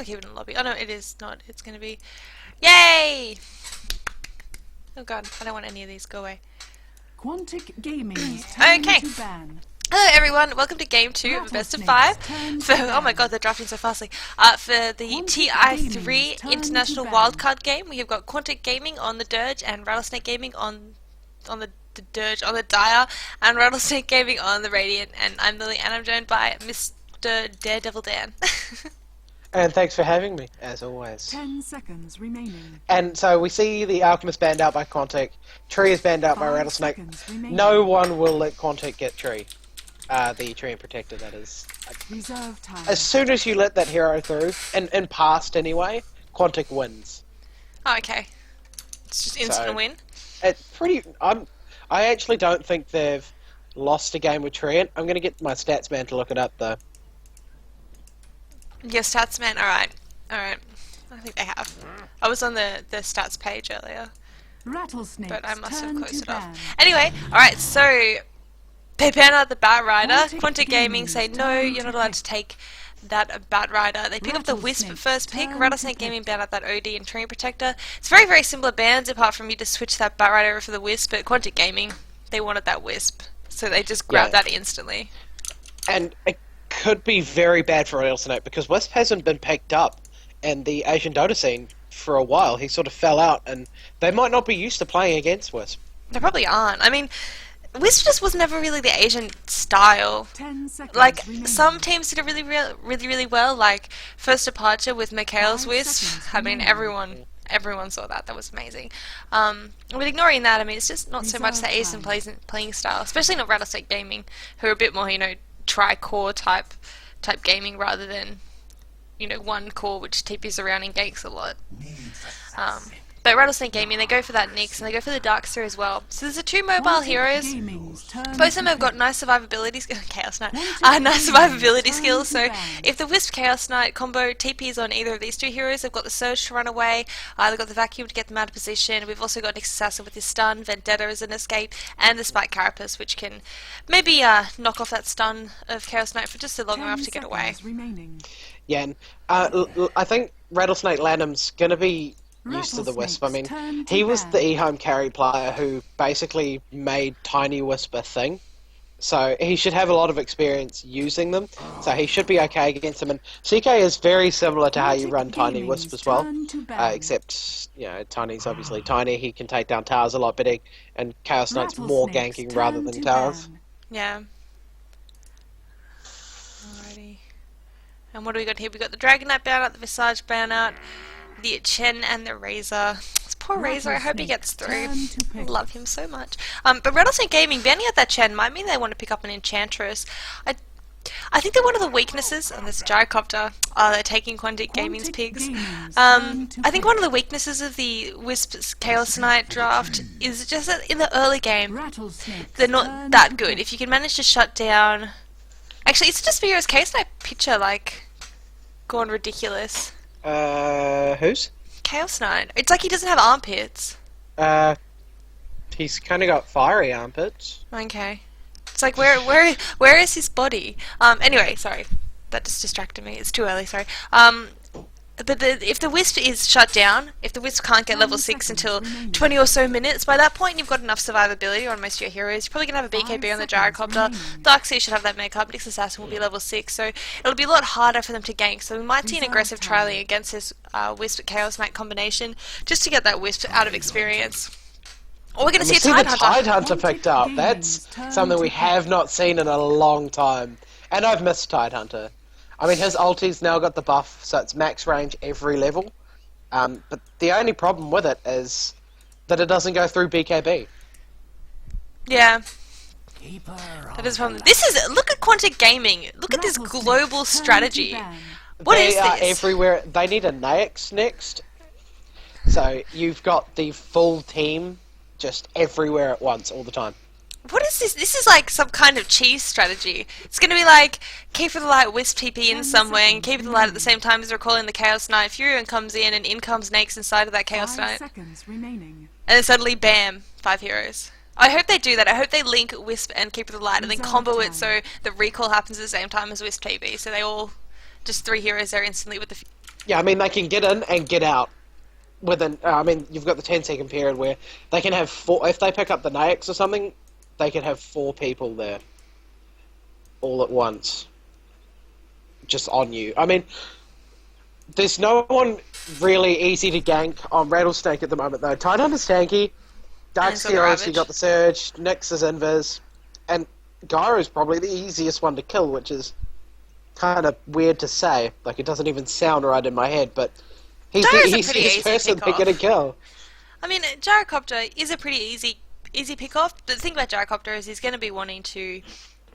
keep it in the lobby. Oh no, it is not. It's gonna be... Yay! Oh god, I don't want any of these. Go away. Quantic Gaming. Okay. To ban. Hello everyone, welcome to game 2 of Best of 5 for, oh my god, they're drafting so fastly, for the TI3 International Wildcard game. We have got Quantic Gaming on the Dirge and RattleSnake Gaming on the Dirge, on the Dire, and RattleSnake Gaming on the Radiant, and I'm Lily, and I'm joined by Mr. DareDevilDan. And thanks for having me, as always. 10 seconds remaining. And so we see the Alchemist banned out by Quantic, Tree is banned out by RattleSnake. No one will let Quantic get Tree. The Tree and Protector, that is. Reserve time. As soon as you let that hero through, and in past anyway, Quantic wins. Oh, okay. It's just instant win? It's pretty... I actually don't think they've lost a game with Tree. I'm going to get my stats man to look it up, though. Your stats man? Alright. Alright. I think they have. I was on the stats page earlier. RattleSnake. But I must have closed it off. Anyway, alright, so... They ban out the Bat Rider. Quantic Gaming say, no, you're not allowed to take that Bat Rider. They pick up the Wisp first pick. RattleSnake Gaming ban out that OD and Tree Protector. It's very, very similar bans apart from you to switch that Bat Rider over for the Wisp, but Quantic Gaming, they wanted that Wisp. So they just grabbed that instantly. And it could be very bad for RattleSnake because Wisp hasn't been picked up in the Asian Dota scene for a while. He sort of fell out and they might not be used to playing against Wisp. They probably aren't. I mean... Wisp just was never really the Asian style. 10 seconds like, remaining. some teams did it really well, like First Departure with Mikhail's Wisp. I mean, everyone saw that. That was amazing. But ignoring that, I mean, it's just not so much the Asian playing style, especially not RattleSnake Gaming, who are a bit more, you know, tri-core type gaming rather than, you know, one core which TPs around and ganks a lot. But RattleSnake Gaming, they go for that Nyx, and they go for the Darkster as well. So there's the two mobile heroes. Both of them have got nice survivability skills. Chaos Knight. Nice survivability skills. So if the Wisp Chaos Knight combo TPs on either of these two heroes, they've got the Surge to run away. They've got the Vacuum to get them out of position. We've also got Nyx Assassin with his stun, Vendetta as an escape, and the Spike Carapace, which can maybe knock off that stun of Chaos Knight for just long enough to get away. Yeah, and I think RattleSnake Lanham's gonna be used to the Wisp. I mean, he was the E-Home carry player who basically made Tiny Wisp a thing. So he should have a lot of experience using them. So he should be okay against them. And CK is very similar to how you run Tiny Wisp as well. Except, you know, Tiny's obviously tiny. He can take down towers a lot better. And Chaos Knight's more ganking rather than towers. Yeah. Alrighty. And what do we got here? We got the Dragon Knight ban out, the Visage ban out, the Chen and the Razor. This poor Razor, I hope he gets through. I love him so much. But RattleSnake Gaming banning out that Chen might mean they want to pick up an Enchantress. I think that one of the weaknesses, and this Gyrocopter, they're taking Quantic Gaming's pigs. I think one of the weaknesses of the Wisp's Chaos Knight draft is just that in the early game, they're not that good. If you can manage to shut down... Actually, it's just Vera's Chaos Knight picture, like, gone ridiculous. Whose? Chaos Knight. It's like he doesn't have armpits. He's kind of got fiery armpits. Okay. It's like, where is his body? Anyway, sorry. That just distracted me. It's too early, sorry. But if the Wisp is shut down, if the Wisp can't get level 6 until 20 or so minutes, by that point you've got enough survivability on most of your heroes. You're probably going to have a BKB on the Gyrocopter. Darkseer should have that makeup. Nyx Assassin will be level 6, so it'll be a lot harder for them to gank. So we might see an aggressive trialing against this Wisp Chaos Knight combination, just to get that Wisp out of experience. Or we're going to see a Tide Hunter. Tide Hunter picked up. That's something we have not seen in a long time. And I've missed Tide Hunter. I mean, his ulti's now got the buff, so it's max range every level. But the only problem with it is that it doesn't go through BKB. Yeah. That is a problem. This is... Look at Quantic Gaming. Look at this global strategy. What is this? They are everywhere. They need a Nyx next. So you've got the full team just everywhere at once, all the time. What is this? This is like some kind of cheese strategy. It's going to be like, keep the light, Wisp TP in somewhere, and keep the light at the same time as recalling the Chaos Knight. Furion comes in comes Nyx inside of that Chaos Knight. And then suddenly, bam, 5 heroes. I hope they do that. I hope they link Wisp and Keeper of the Light and then combo it so the recall happens at the same time as Wisp TP. So they all, just 3 heroes there instantly with the... Yeah, I mean, they can get in and get out within... I mean, you've got the 10-second period where they can have 4... If they pick up the Naix or something, they can have 4 people there all at once. Just on you. I mean, there's no one really easy to gank on RattleSnake at the moment, though. Tidehunter's tanky, Darkseer you got the Surge, Nyx is invis, and Gyro's probably the easiest one to kill, which is kind of weird to say. Like, it doesn't even sound right in my head, but he's the easiest person to get a kill. I mean, Gyrocopter is a pretty easy pick-off, but the thing about Gyrocopter is he's going to be wanting to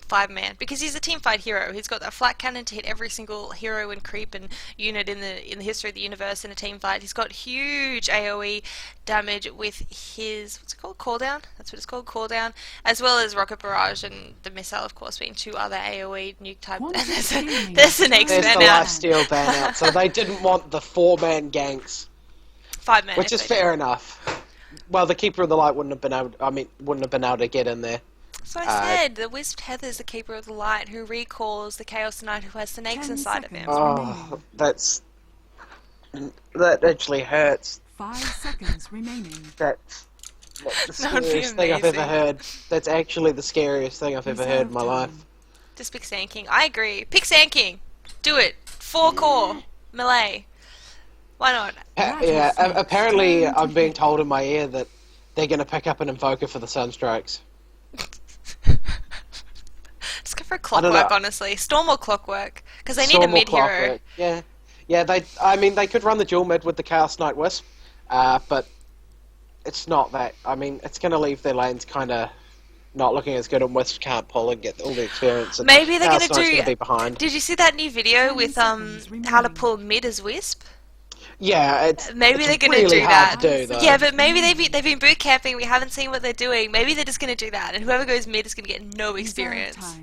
5-man because he's a team-fight hero. He's got that flat cannon to hit every single hero and creep and unit in the history of the universe in a team fight. He's got huge AoE damage with his, what's it called, cooldown? That's what it's called, cooldown, as well as rocket barrage and the missile, of course, being 2 other AoE nuke type. And there's the next there's ban the out. lifesteal ban out. So they didn't want the 4-man ganks, 5-man, which is fair enough. Well, the Keeper of the Light wouldn't have been able to get in there. So I said, the Wisp Heather's the Keeper of the Light who recalls the Chaos Knight who has snakes inside of him. Oh, that actually hurts. 5 seconds remaining. That's the scariest thing I've ever heard. That's actually the scariest thing I've ever heard in my life. Just pick Sand King. I agree. Pick Sand King. Do it. 4 core. Melee. Why not? Yeah, apparently I'm being told in my ear that they're going to pick up an Invoker for the Sunstrikes. Just go for Clockwork, honestly. Storm or Clockwork, because they need a mid-hero. Yeah, I mean, they could run the dual mid with the Chaos Knight Wisp, but it's not that. I mean, it's going to leave their lanes kind of not looking as good, and Wisp can't pull and get all the experience. And maybe they're going to do... be behind. Did you see that new video with how to pull mid as Wisp? Yeah, maybe they're going to really do that. To do, though. Yeah, but maybe they've been boot camping. We haven't seen what they're doing. Maybe they're just going to do that, and whoever goes mid is going to get no experience.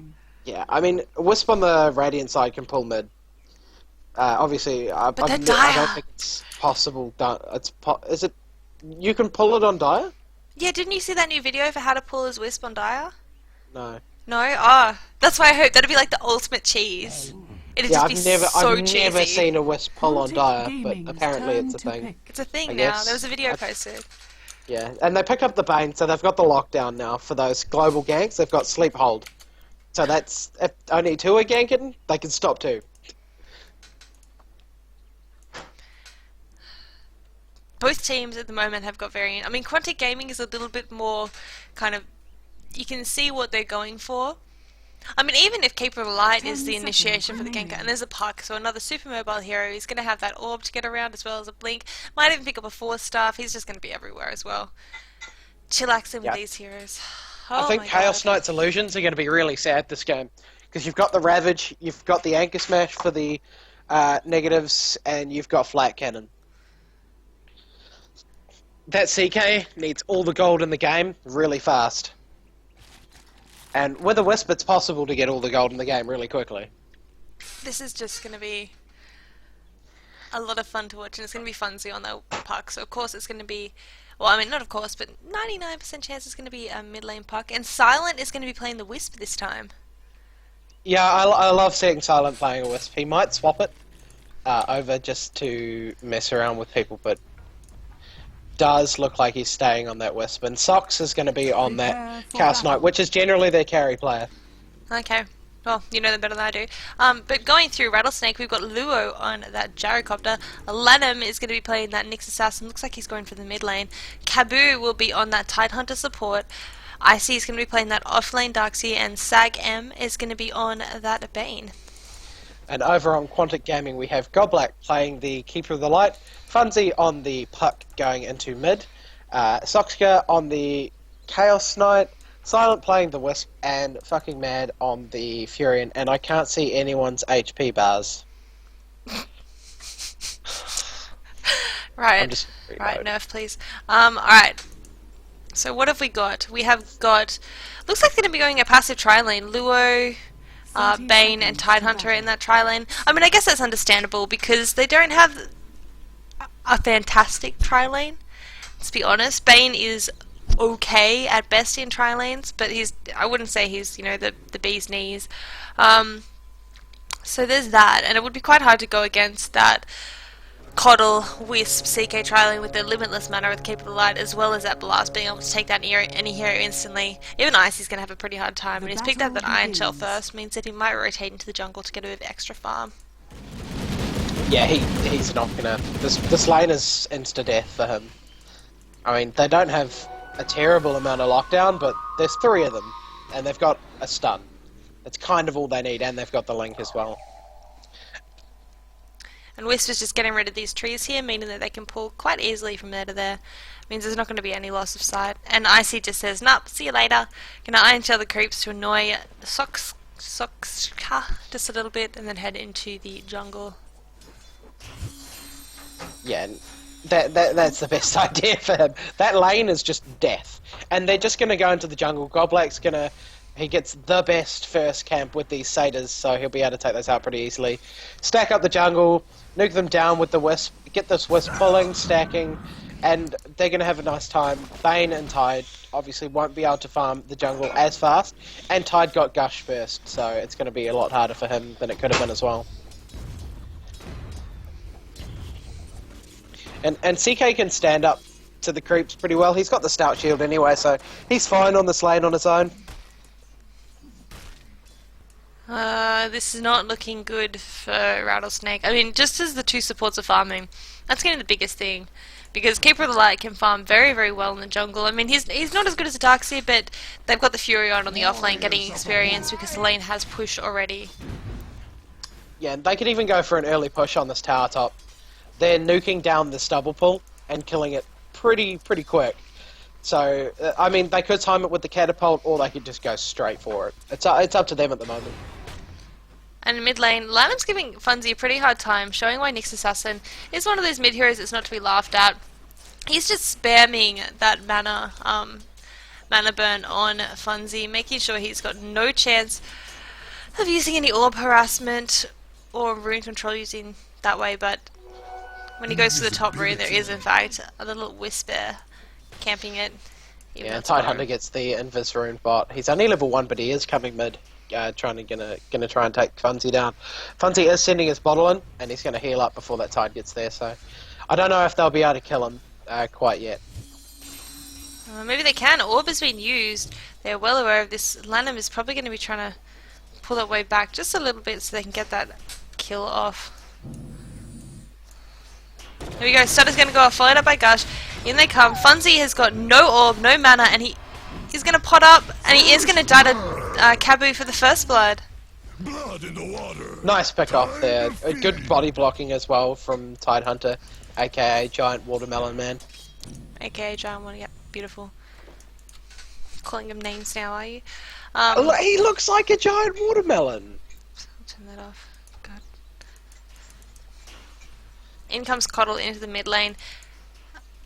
Yeah, I mean, Wisp on the Radiant side can pull mid. Obviously, I don't think it's possible. Is it? You can pull it on Dire? Yeah, didn't you see that new video for how to pull his Wisp on Dire? No. No? Oh, that's why I hope that'd be like the ultimate cheese. It'd just be so cheesy. I've never seen a Wisp pull on Dire, but apparently it's a thing. It's a thing now. There was a video posted. Yeah, and they pick up the Bane, so they've got the lockdown now for those global ganks. They've got Sleep Hold. So that's, if only 2 are ganking, they can stop 2. Both teams at the moment have got varying... I mean, Quantic Gaming is a little bit more kind of... You can see what they're going for. I mean, even if Keeper of the Light is the initiation for the ganker, and there's a puck, so another super mobile hero, he's going to have that orb to get around as well as a blink. Might even pick up a 4 staff. He's just going to be everywhere as well. Chillaxing with these heroes. I think Chaos Knight's illusions are going to be really sad this game, because you've got the Ravage, you've got the Anchor Smash for the negatives, and you've got Flat Cannon. That CK needs all the gold in the game really fast. And with a Wisp, it's possible to get all the gold in the game really quickly. This is just going to be a lot of fun to watch, and it's going to be funsy on the puck. So, of course, it's going to be... Well, I mean, not of course, but 99% chance it's going to be a mid-lane puck. And Silent is going to be playing the Wisp this time. Yeah, I love seeing Silent playing a Wisp. He might swap it over just to mess around with people, but does look like he's staying on that Wisp. And Sox is going to be on that Chaos Knight, which is generally their carry player. Okay. Well, you know them better than I do. But going through RattleSnake, we've got Luo on that Gyrocopter. Lanham is going to be playing that Nyx Assassin. Looks like he's going for the mid lane. Cabu will be on that Tidehunter support. Icy is going to be playing that off-lane Darkseer, and Sag M is going to be on that Bane. And over on Quantic Gaming, we have Goblak playing the Keeper of the Light, Funzy on the puck going into mid, Soxka on the Chaos Knight, Silent playing the Wisp, and fucking Mad on the Furion, and I can't see anyone's HP bars. Right, nerf please. Alright, so what have we got? We have got, looks like they're going to be going a passive tri-lane, Luo, Bane and Tidehunter in that tri-lane. I mean, I guess that's understandable because they don't have a fantastic tri-lane. Let's be honest, Bane is okay at best in tri-lanes, but I wouldn't say he's, you know, the bee's knees. So there's that, and it would be quite hard to go against that Coddle, Wisp, CK trialing with their limitless mana with Keep of the Light, as well as that Blast being able to take down any hero instantly. Even Icy's going to have a pretty hard time, and he's picked up that Iron Shell first, means that he might rotate into the jungle to get a bit of extra farm. Yeah, he's not gonna... This lane is insta-death for him. I mean, they don't have a terrible amount of lockdown, but there's 3 of them, and they've got a stun. It's kind of all they need, and they've got the link as well. And Wisp is just getting rid of these trees here, meaning that they can pull quite easily from there to there. Means there's not going to be any loss of sight. And Icy just says, "Nope, see you later." Gonna Iron Shell the creeps to annoy Socks just a little bit, and then head into the jungle. Yeah, that's the best idea for him. That lane is just death. And they're just going to go into the jungle. Goblak's going to... He gets the best first camp with these satyrs, so he'll be able to take those out pretty easily. Stack up the jungle, nuke them down with the Wisp, get this Wisp pulling, stacking, and they're going to have a nice time. Bane and Tide obviously won't be able to farm the jungle as fast, and Tide got Gush first, so it's going to be a lot harder for him than it could have been as well. And CK can stand up to the creeps pretty well. He's got the stout shield anyway, so he's fine on this lane on his own. This is not looking good for RattleSnake. I mean, just as the 2 supports are farming, that's going to be the biggest thing. Because Keeper of the Light can farm very, very well in the jungle. I mean, he's not as good as a Darkseer, but they've got the Fury on the off lane getting experience because the lane has push already. Yeah, and they could even go for an early push on this tower top. They're nuking down the stubble pool and killing it pretty quick. So, I mean, they could time it with the catapult, or they could just go straight for it. It's up to them at the moment. And in mid lane, Lanham's giving Funzy a pretty hard time, showing why Nyx Assassin is one of those mid heroes that's not to be laughed at. He's just spamming that mana burn on Funzy, making sure he's got no chance of using any orb harassment or rune control using that way, but when he goes to the top rune, there is in fact a little Whisper camping it. Yeah, Tidehunter gets the Invis rune bot. He's only level 1, but he is coming mid, gonna try and take Funzy down. Funzy is sending his bottle in, and he's gonna heal up before that Tide gets there. So I don't know if they'll be able to kill him quite yet. Maybe they can. Orb has been used. They're well aware of this. Lanham is probably going to be trying to pull that way back just a little bit so they can get that kill off. There we go. Stutter's going to go off, followed up by Gush. In they come. Funzy has got no orb, no mana, and he's going to pot up, and he is going to die to Kabu for the first blood. Blood in the water. Nice pick off there. A good body blocking as well from Tidehunter, aka Giant Watermelon Man. AKA Giant Watermelon, yep, beautiful. Calling him names now, are you? He looks like a giant watermelon. I'll turn that off. God. In comes Coddle into the mid lane.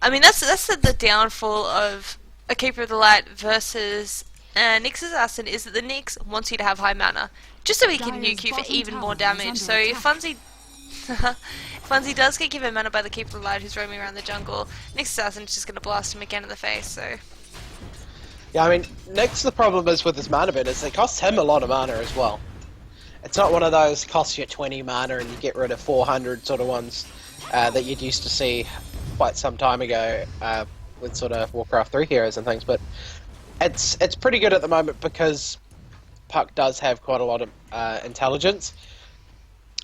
I mean, that's the downfall of a Keeper of the Light versus Nyx Assassin, is that the Nyx wants you to have high mana, just so he can nuke you for even more damage. So if Funzy does get given mana by the Keeper of the Light who's roaming around the jungle, Nyx Assassin's just going to blast him again in the face, so... Yeah, I mean, Nyx, the problem is with this mana bit is it costs him a lot of mana as well. It's not one of those costs you 20 mana and you get rid of 400 sort of ones that you'd used to see quite some time ago with sort of Warcraft 3 heroes and things, but it's pretty good at the moment because Puck does have quite a lot of intelligence,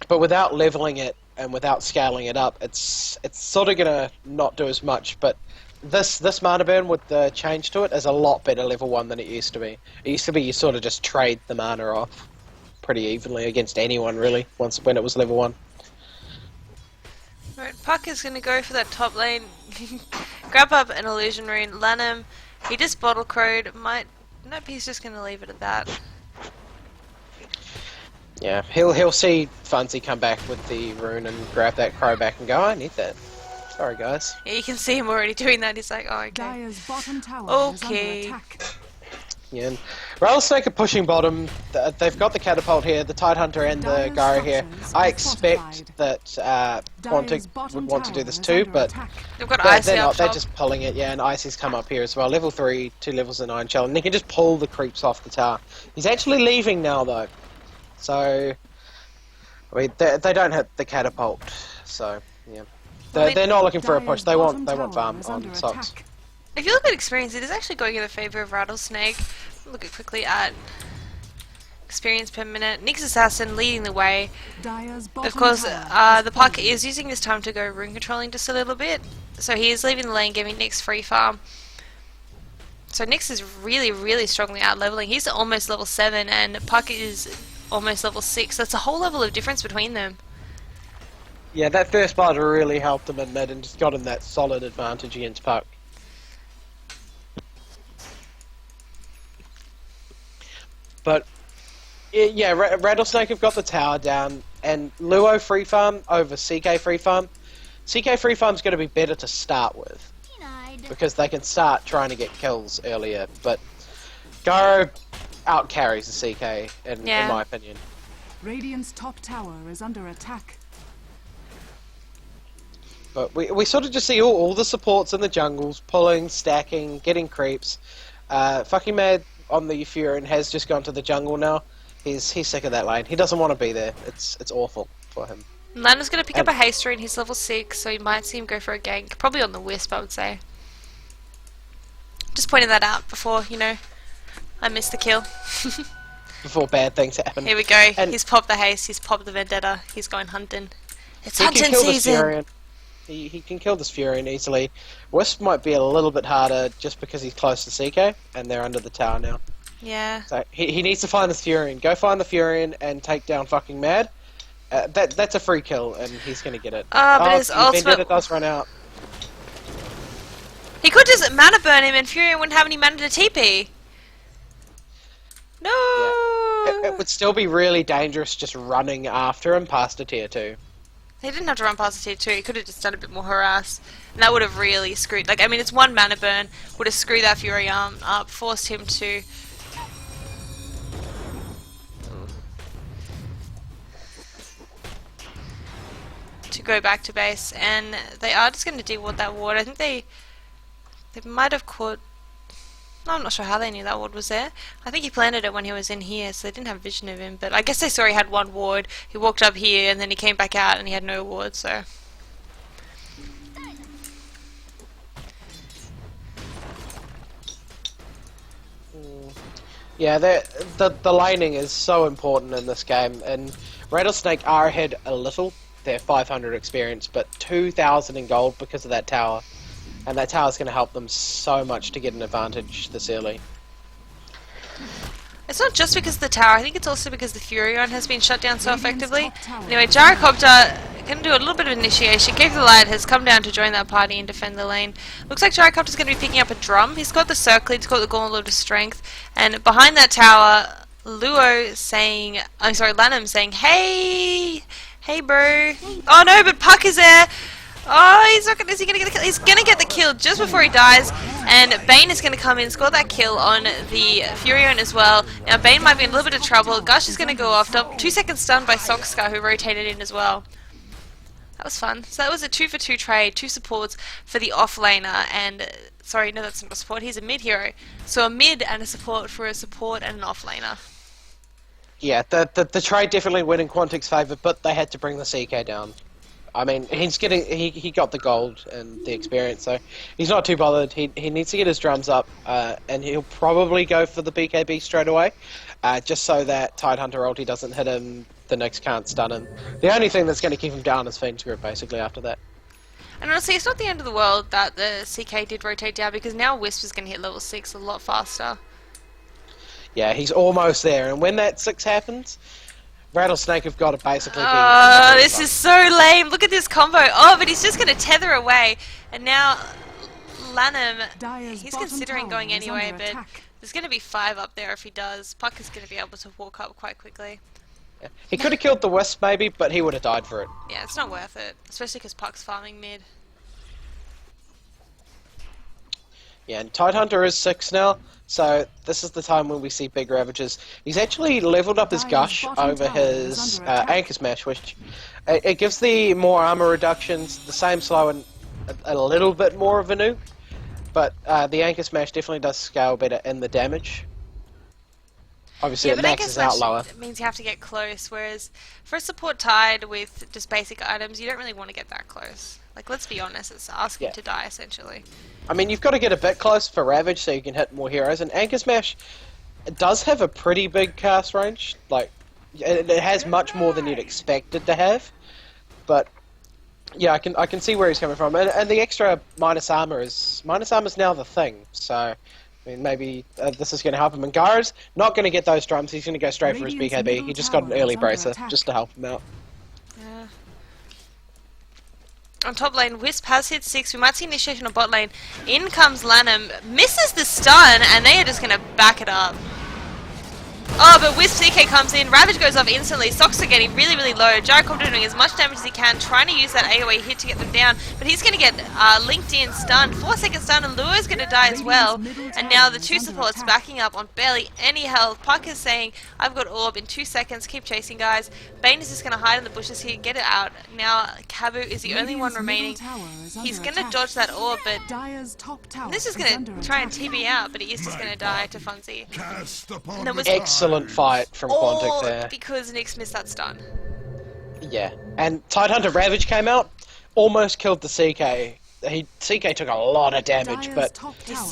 but without leveling it and without scaling it up, it's sort of gonna not do as much. But this mana burn with the change to it is a lot better level 1 than it used to be. It used to be you sort of just trade the mana off pretty evenly against anyone really when it was level 1. Right, Puck is going to go for that top lane, grab up an illusion rune. Lanham, he just bottle crowed. Nope, he's just going to leave it at that. Yeah, he'll see Funzy come back with the rune and grab that crow back and go, I need that. Sorry guys. Yeah, you can see him already doing that. He's like, oh, okay. Dire's bottom tower Okay. is under attack. Yeah, and RattleSnake are pushing bottom. They've got the catapult here, the Tidehunter and the Gyro here. I expect that Quantic would want to do this too, but They've got Icy they're up not. They're top. just pulling it, yeah, and Icy's come up here as well. Level 3, 2 levels in Iron Shell, and he can just pull the creeps off the tower. He's actually leaving now though, so... I mean, they don't hit the catapult, so, yeah. They're not looking for a push. Dire's They want bottom farm tower is under on socks. attack. If you look at experience, it is actually going in the favor of RattleSnake. Look at quickly at experience per minute. Nyx Assassin leading the way. Dire's Of bottom course, tower the Puck is using this time to go rune controlling just a little bit. So he is leaving the lane, giving Nyx free farm. So Nyx is really, really strongly out leveling. He's almost level 7 and Puck is almost level 6. That's a whole level of difference between them. Yeah, that first part really helped him in mid and just got him that solid advantage against Puck. But yeah, RattleSnake have got the tower down, and Luo free farm over CK free farm. CK free farm's going to be better to start with because they can start trying to get kills earlier. But Garo out carries the CK in my opinion. Radiant's top tower is under attack. But we sort of just see all the supports in the jungles pulling, stacking, getting creeps. Fucking Mad on the Furion has just gone to the jungle now. He's sick of that lane. He doesn't want to be there. It's awful for him. Lana's going to pick up a haste rune. He's level 6, so you might see him go for a gank. Probably on the Wisp, I would say. Just pointing that out before, you know, I missed the kill. Before bad things happen. Here we go. And he's popped the haste. He's popped the Vendetta. He's going hunting. It's he hunting can kill season. This Furion. He can kill this Furion easily. Wisp might be a little bit harder just because he's close to CK, and they're under the tower now. Yeah. So he needs to find this Furion. Go find the Furion and take down fucking Mad. That's a free kill, and he's gonna get it. But his ultimate... Vendetta does run out. He could just mana burn him and Furion wouldn't have any mana to TP. No! Yeah. It would still be really dangerous just running after him past a tier 2. He didn't have to run past the tier 2, he could have just done a bit more harass. And that would have really screwed... Like, I mean, it's one mana burn, would have screwed that Furion up, forced him to... go back to base, and they are just going to de-ward that ward. I think they might have caught... No, I'm not sure how they knew that ward was there. I think he planted it when he was in here, so they didn't have vision of him, but I guess they saw he had one ward. He walked up here, and then he came back out, and he had no ward, so... Yeah, the laning is so important in this game, and RattleSnake are ahead a little. They're 500 experience, but 2,000 in gold because of that tower. And that tower's going to help them so much to get an advantage this early. It's not just because of the tower, I think it's also because the Furion has been shut down so effectively. Anyway, Gyrocopter can do a little bit of initiation. Cave of the Light has come down to join that party and defend the lane. Looks like Gyrocopter's going to be picking up a drum. He's got the Circle, he's got the Gauntlet of Strength, and behind that tower, Luo saying, I'm sorry, Lanham saying, hey! Hey, bro. Oh no, but Puck is there. Oh, he's not gonna. Is he gonna get the kill? He's gonna get the kill just before he dies. And Bane is gonna come in, score that kill on the Furion as well. Now Bane might be in a little bit of trouble. Gush is gonna go off. 2 seconds stunned by Soxcar, who rotated in as well. That was fun. So that was a 2-for-2 trade. 2 supports for the offlaner. And sorry, no, that's not a support. He's a mid hero. So a mid and a support for a support and an offlaner. Yeah, the trade definitely went in Quantic's favour, but they had to bring the CK down. I mean, he got the gold and the experience, so he's not too bothered. He needs to get his drums up, and he'll probably go for the BKB straight away, just so that Tidehunter ulti doesn't hit him, the Nyx can't stun him. The only thing that's going to keep him down is Fiend's Grip, basically, after that. And honestly, it's not the end of the world that the CK did rotate down, because now Wisp is going to hit level 6 a lot faster. Yeah, he's almost there, and when that 6 happens, RattleSnake have got to basically be... Oh, this is so lame. Look at this combo. Oh, but he's just going to tether away. And now, Lanham, he's considering going anyway, but there's going to be 5 up there if he does. Puck is going to be able to walk up quite quickly. Yeah. He could have killed the Wisp maybe, but he would have died for it. Yeah, it's not worth it, especially because Puck's farming mid. Yeah, and Tidehunter is 6 now, so this is the time when we see big ravages. He's actually leveled up his Gush over his Anchor Smash, which it gives the more armor reductions, the same slow and a little bit more of a nuke, but the Anchor Smash definitely does scale better in the damage. Obviously, it maxes out lower. It means you have to get close, whereas for a support Tide with just basic items, you don't really want to get that close. Like, let's be honest, it's asking to die, essentially. I mean, you've got to get a bit close for Ravage so you can hit more heroes, and Anchor Smash does have a pretty big cast range. Like, it has much more than you'd expect it to have, but yeah, I can see where he's coming from, and the extra minus armor is now the thing. So, I mean, maybe this is going to help him. And Gyro's not going to get those drums. He's going to go straight for his BKB. He just got an early bracer just to help him out. Yeah. On top lane, Wisp has hit 6. We might see initiation on bot lane. In comes Lanham, misses the stun, and they are just going to back it up. Oh, but Wisp CK comes in, Ravage goes off instantly, Socks are getting really, really low, Gyrocopter doing as much damage as he can, trying to use that AoE hit to get them down, but he's going to get linked in, stunned, 4-second stun, and Luo's going to die as well, and now the two supports backing up on barely any health. Puck is saying, I've got orb in 2 seconds, keep chasing guys. Bane is just going to hide in the bushes here, get it out. Now Kabu is the only one remaining. He's going to dodge that orb, but this is going to try and TB out, but he is just going to die to Funzy. And there was excellent fight from Quantic there. Because Nyx missed that stun. Yeah, and Tidehunter Ravage came out, almost killed the CK. CK took a lot of damage, but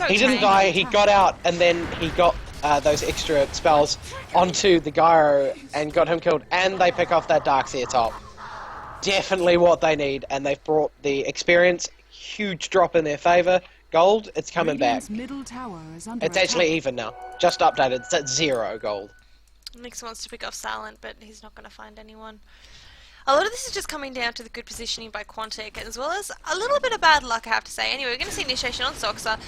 he didn't die. He got out, and then he got those extra spells onto the Gyro and got him killed, and they pick off that Darkseer top. Definitely what they need, and they've brought the experience, huge drop in their favour. Gold, it's coming back. It's actually even now. Just updated. It's at 0 gold. Nyx wants to pick off Silent, but he's not going to find anyone. A lot of this is just coming down to the good positioning by Quantic, as well as a little bit of bad luck, I have to say. Anyway, we're going to see initiation on Soxa.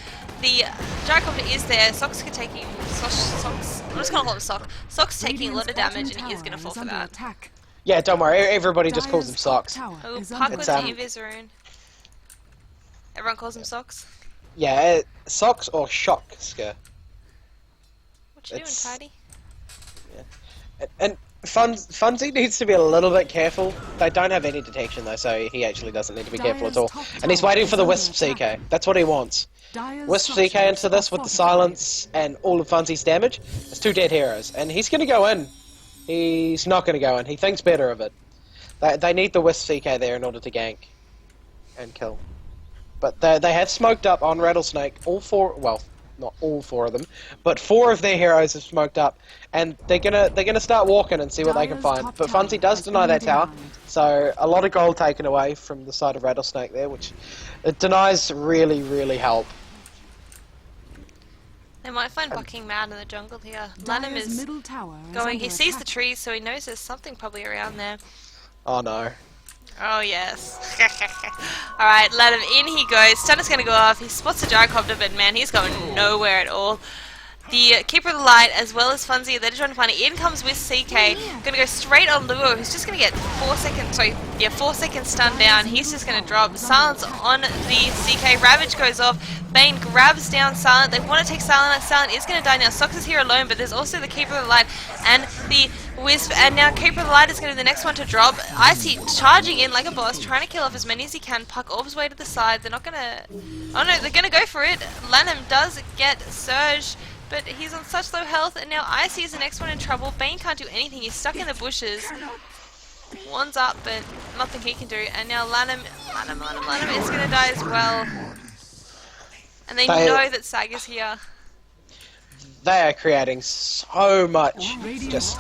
The Gyrocopter is there. Sox taking... Sox... I'm just going to call him Sock. Sock's taking a lot of damage, and he is going to fall for that. Yeah, don't worry. Everybody just calls him Socks. Oh, Puck with the Invis rune. Everyone calls him Socks? Yeah, Socks or Shockska. What you doing, Tidy? Yeah. And Funzy needs to be a little bit careful. They don't have any detection though, so he actually doesn't need to be careful at all. And he's waiting for the Wisp CK. That's what he wants. Wisp CK into this with the silence and all of Funzy's damage. It's 2 dead heroes, and he's going to go in. He's not going to go in. He thinks better of it. They need the Wisp CK there in order to gank and kill. But they have smoked up on RattleSnake. All 4, well, not all 4 of them, but 4 of their heroes have smoked up, and they're gonna start walking and see what they can find. But Funzy does deny that tower, so a lot of gold taken away from the side of RattleSnake there, which it denies really, really help. They might find Bucking Mad in the jungle here. Lanham is going. He sees the trees, so he knows there's something probably around there. Oh no. Oh yes. Alright, let him in he goes. Stun is going to go off. He spots the Gyrocopter, but man, he's going nowhere at all. The Keeper of the Light, as well as Funzy, they're trying to find it. In comes with CK. Going to go straight on Luo, who's just going to get 4 second stun down. He's just going to drop. Silence on the CK. Ravage goes off. Bane grabs down Silent. They want to take Silent. Silent is going to die now. Sox is here alone, but there's also the Keeper of the Light and the Wisp. And now Keeper of the Light is going to be the next one to drop. Icy charging in like a boss, trying to kill off as many as he can. Puck orbs way to the side. They're not going to... Oh no, they're going to go for it. Lanham does get Surge, but he's on such low health, and now Icy is the next one in trouble. Bane can't do anything. He's stuck in the bushes. One's up, but nothing he can do. And now Lanham is going to die as well. And they know that Sag is here. They are creating so much just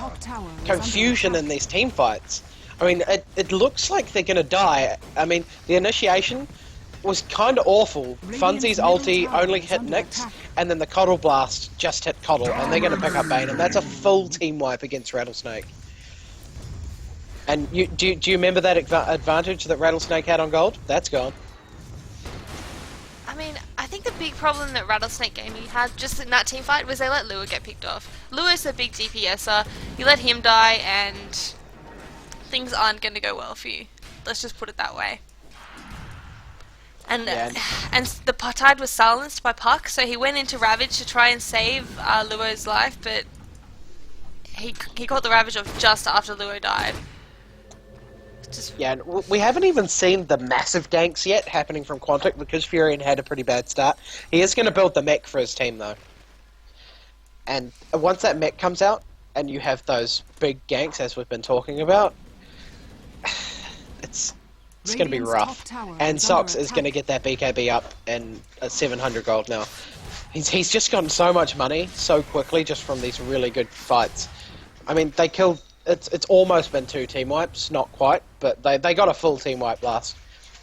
confusion in these team fights. I mean, it looks like they're going to die. I mean, the initiation was kind of awful. Funzy's ulti only hit Nyx, and then the Coddle Blast just hit Coddle, and they're going to pick up Bane, and that's a full team wipe against RattleSnake. And do you remember that advantage that RattleSnake had on gold? That's gone. I mean, I think the big problem that RattleSnake Gaming had just in that team fight was they let Lua get picked off. Lua's a big DPSer. You let him die, and things aren't going to go well for you. Let's just put it that way. And the Tide was silenced by Puck, so he went into Ravage to try and save Luo's life, but he got the Ravage off just after Luo died. Yeah, and we haven't even seen the massive ganks yet happening from Quantic because Furion had a pretty bad start. He is going to build the mech for his team though. And once that mech comes out, and you have those big ganks as we've been talking about, It's going to be rough. And Sox is going to get that BKB up in 700 gold now. He's just gotten so much money so quickly just from these really good fights. I mean, they killed... It's almost been 2 team wipes, not quite, but they got a full team wipe last.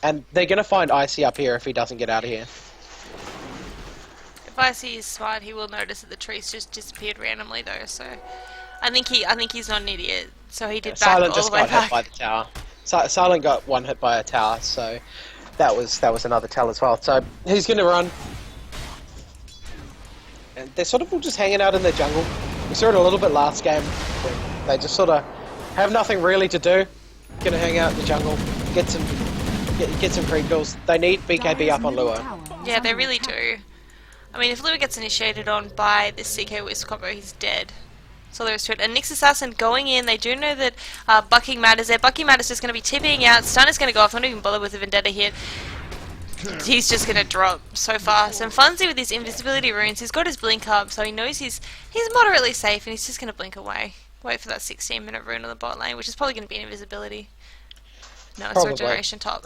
And they're going to find Icy up here if he doesn't get out of here. If Icy is smart, he will notice that the trees just disappeared randomly though, so... I think he's not an idiot, so he did back Silent all just the way got back. hit by the tower. Silent got one hit by a tower, so that was another tell as well. So he's going to run. And they're sort of all just hanging out in the jungle. We saw it a little bit last game. They just sort of have nothing really to do. Going to hang out in the jungle, get some creep kills. They need BKB up on Lua. Yeah, they really do. I mean, if Lua gets initiated on by this CK Wisp combo, he's dead. So there is to it. And Nyx Assassin going in. They do know that Bucking Mad is there. Bucking Mad is just going to be TPing out. Stun is going to go off. Don't even bother with the Vendetta hit. He's just going to drop so fast. And Funzy with his invisibility runes, he's got his blink up, so he knows he's moderately safe, and he's just going to blink away. Wait for that 16-minute rune on the bot lane, which is probably going to be invisibility. No, it's regeneration top.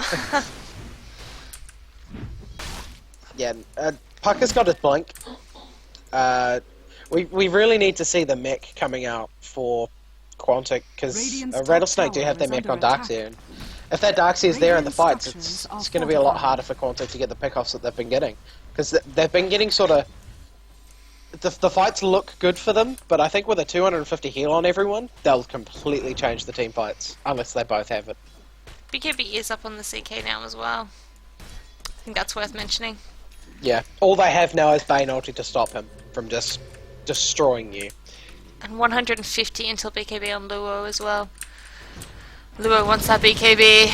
Yeah, Pucker's got his blink. We really need to see the mech coming out for Quantic, because RattleSnake do have their mech on Darkseer. And if that Darkseer is there in the fights, it's going to be a lot harder for Quantic to get the pickoffs that they've been getting. Because they've been getting sort of... The fights look good for them, but I think with a 250 heal on everyone, they'll completely change the team fights, unless they both have it. BKB is up on the CK now as well. I think that's worth mentioning. Yeah, all they have now is Bane ulti to stop him from just destroying you. And 150 until BKB on Luo as well. Luo wants that BKB.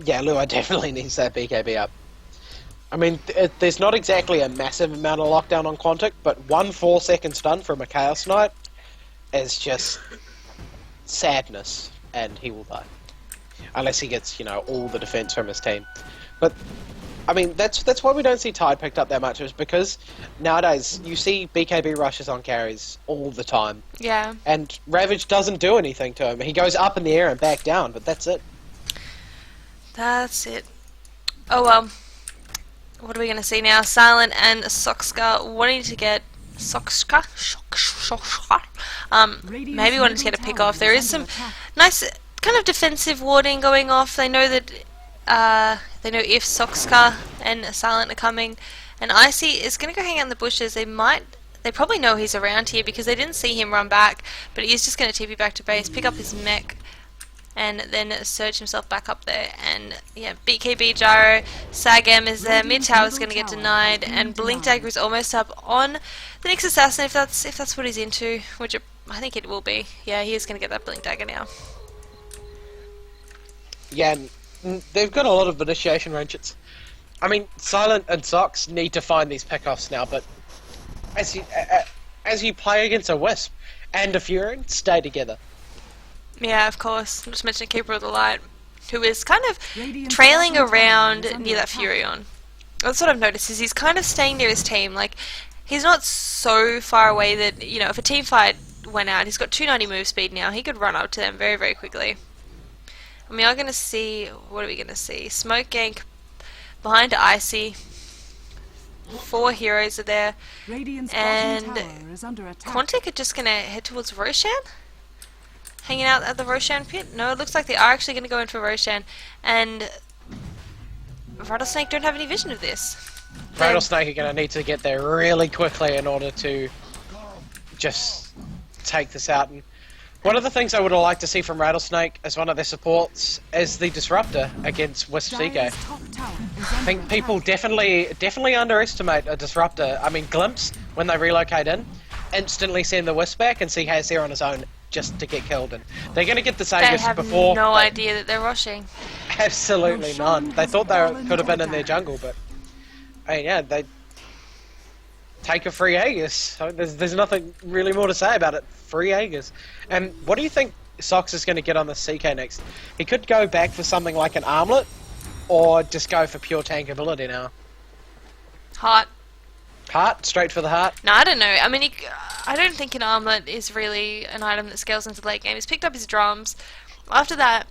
Yeah, Luo definitely needs that BKB up. I mean, there's not exactly a massive amount of lockdown on Quantic, but 1 4-second stun from a Chaos Knight is just sadness, and he will die. Unless he gets, all the defense from his team. But, I mean, that's why we don't see Tide picked up that much, is because nowadays you see BKB rushes on carries all the time. Yeah. And Ravage doesn't do anything to him. He goes up in the air and back down, but that's it. That's it. Oh well. What are we going to see now? Silent and Soxka wanting to get... Soxka? Maybe wanting to get a pick off. There is some nice kind of defensive warding going off. They know that... they know if Soxka and Silent are coming. And Icy is going to go hang out in the bushes. They probably know he's around here because they didn't see him run back. But he's just going to TP back to base, pick up his mech, and then surge himself back up there. And yeah, BKB Gyro, Sagam is there, mid tower is going to get denied, and Blink Dagger is almost up on the Nyx Assassin if that's what he's into, which I think it will be. Yeah, he is going to get that Blink Dagger now. Yeah, and they've got a lot of initiation ranges. I mean, Silent and Sox need to find these pickoffs now, but as you play against a Wisp and a Fury, stay together. Yeah, of course. Just mentioned Keeper of the Light, who is kind of trailing around near that Furion. That's what I've noticed, is he's kind of staying near his team. Like, he's not so far away that, if a team fight went out, he's got 290 move speed now, he could run up to them very, very quickly. And we are going to see, what are we going to see? Smoke Gank behind Icy. 4 heroes are there. And Quantic are just going to head towards Roshan? Hanging out at the Roshan pit? No, it looks like they are actually going to go in for Roshan. And RattleSnake don't have any vision of this. RattleSnake are going to need to get there really quickly in order to just take this out. And one of the things I would have liked to see from RattleSnake as one of their supports is the Disruptor against Wisp CK. I think people definitely underestimate a Disruptor. I mean, Glimpse, when they relocate in, instantly send the Wisp back and see Hayes there on his own just to get killed. And they're going to get the Sagas before... They have no idea that they're rushing. Absolutely none. They thought they could have been in their jungle, but... I mean, yeah, they take a free Aegis. So there's nothing really more to say about it. Free Aegis. And what do you think Sox is going to get on the CK next? He could go back for something like an armlet, or just go for pure tankability now. Heart. Heart? Straight for the heart? No, I don't know. I mean, I don't think an armlet is really an item that scales into the late game. He's picked up his drums. After that,